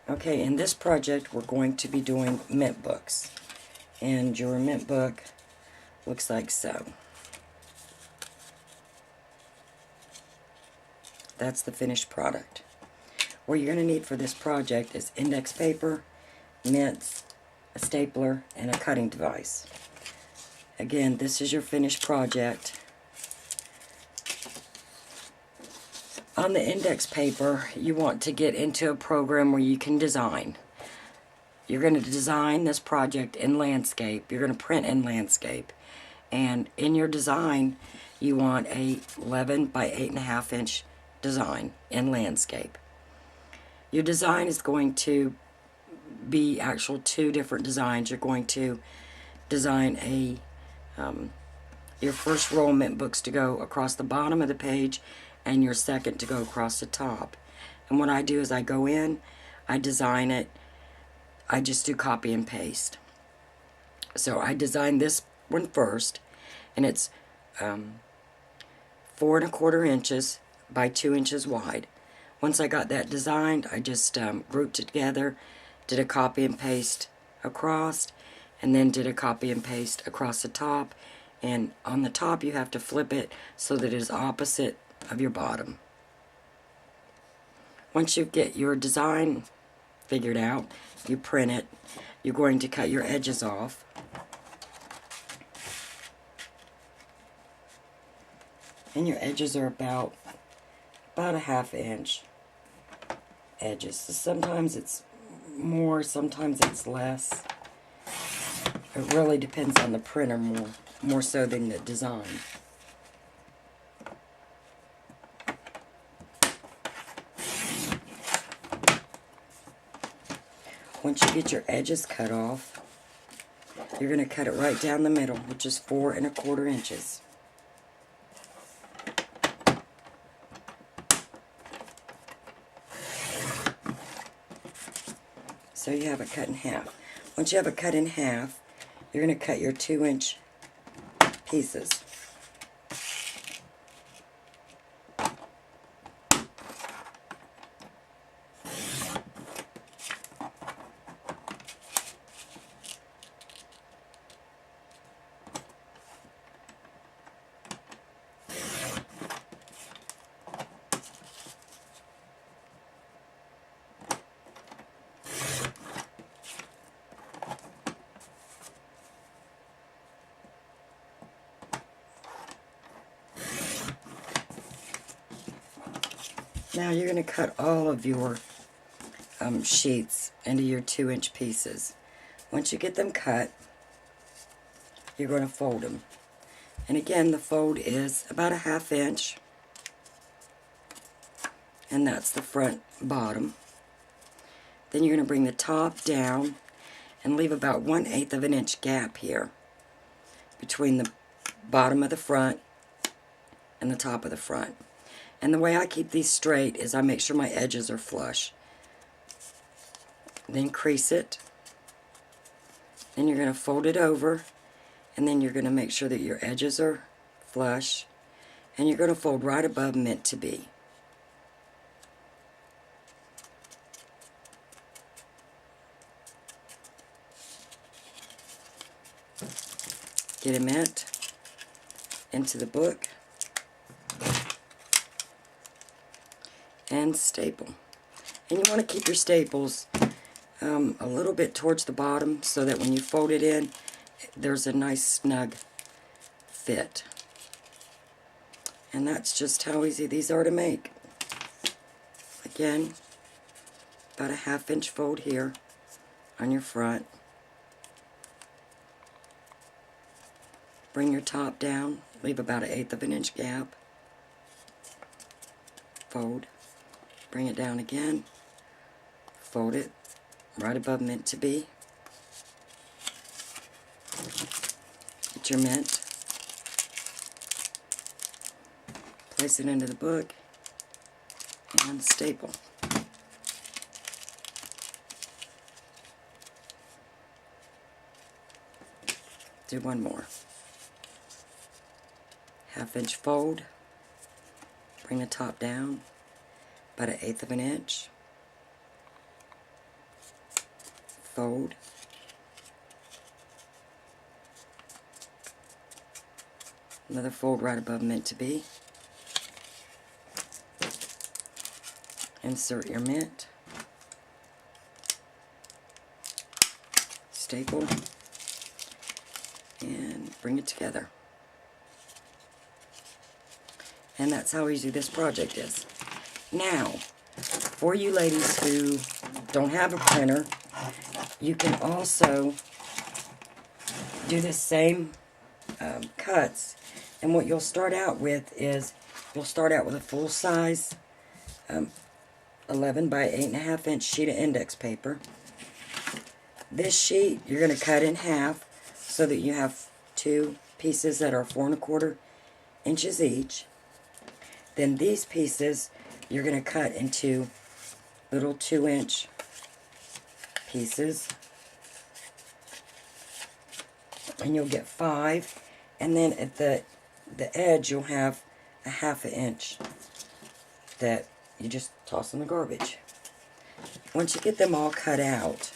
Okay, in this project we're going to be doing mint books, and your mint book looks like so. That's the finished product. What you're going to need for this project is index paper, mints, a stapler, and a cutting device. Again, this is your finished project. On the index paper, you want to get into a program where you can design. You're going to design this project in landscape. You're going to print in landscape. And in your design, you want a 11 by 8.5 inch design in landscape. Your design is going to be actual two different designs. You're going to design your first row of mint books to go across the bottom of the page, and your second to go across the top. And what I do is I go in, I design it, I just do copy and paste. So I designed this one first, and it's 4¼ inches by 2 inches wide. Once I got that designed, I just grouped it together, did a copy and paste across, and then did a copy and paste across the top. And on the top you have to flip it so that it is opposite of your bottom. Once you get your design figured out, you print it. You're going to cut your edges off. And your edges are about a 1/2 inch edges. So sometimes it's more, sometimes it's less. It really depends on the printer more so than the design. Once you get your edges cut off, you're going to cut it right down the middle, which is 4¼ inches. So you have it cut in half. Once you have it cut in half, you're going to cut your 2-inch pieces. Now you're going to cut all of your sheets into your 2-inch pieces. Once you get them cut, you're going to fold them. And again, the fold is about a 1/2 inch. And that's the front bottom. Then you're going to bring the top down and leave about 1/8 of an inch gap here between the bottom of the front and the top of the front. And the way I keep these straight is I make sure my edges are flush. Then crease it. Then you're going to fold it over, and then you're going to make sure that your edges are flush, and you're going to fold right above meant to be. Get a mint into the book and staple. And you want to keep your staples a little bit towards the bottom so that when you fold it in, there's a nice snug fit. And that's just how easy these are to make. Again, about a 1/2 inch fold here on your front. Bring your top down, leave about 1/8 of an inch gap. Fold, bring it down again, fold it right above meant to be. Get your mint, place it into the book, and staple. Do one more. 1/2 inch fold, bring the top down about 1/8 of an inch, fold. Another fold right above meant to be. Insert your mint. Staple. And bring it together. And that's how easy this project is. Now, for you ladies who don't have a printer, you can also do the same cuts. And what you'll start out with is, you'll start out with a full size 11 by 8.5 inch sheet of index paper. This sheet you're going to cut in half so that you have two pieces that are 4 1/4 inches each. Then these pieces you're going to cut into little 2-inch pieces. And you'll get 5. And then at the edge you'll have a 1/2 inch that you just toss in the garbage. Once you get them all cut out,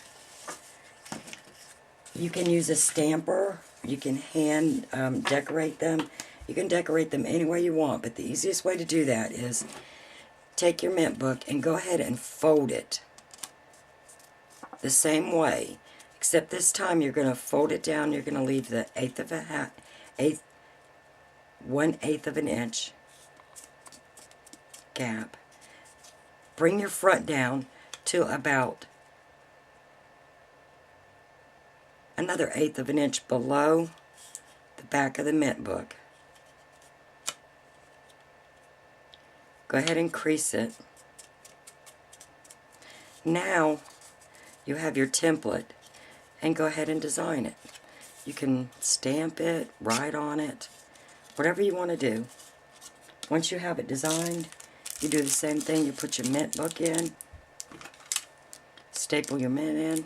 you can use a stamper. You can hand decorate them. You can decorate them any way you want, but the easiest way to do that is take your mint book and go ahead and fold it the same way, except this time you're going to fold it down. You're going to leave the 1/8 of an inch gap. Bring your front down to about another 1/8 of an inch below the back of the mint book. Go ahead and crease it. Now you have your template, and go ahead and design it. You can stamp it, write on it, whatever you want to do. Once you have it designed, you do the same thing. You put your mint book in, staple your mint in,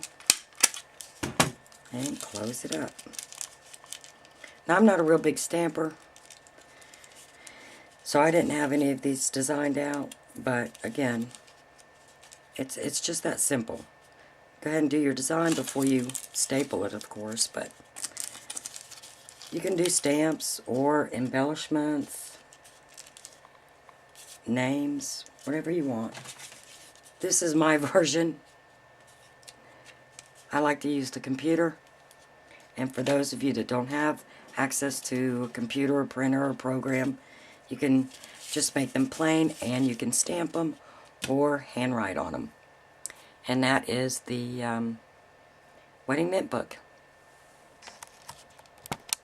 and close it up. Now, I'm not a real big stamper, so I didn't have any of these designed out, but again, it's just that simple. Go ahead and do your design before you staple it, of course, but you can do stamps or embellishments, names, whatever you want. This is my version. I like to use the computer, and for those of you that don't have access to a computer or printer or program, you can just make them plain, and you can stamp them or handwrite on them. And that is the Wedding Mint Book.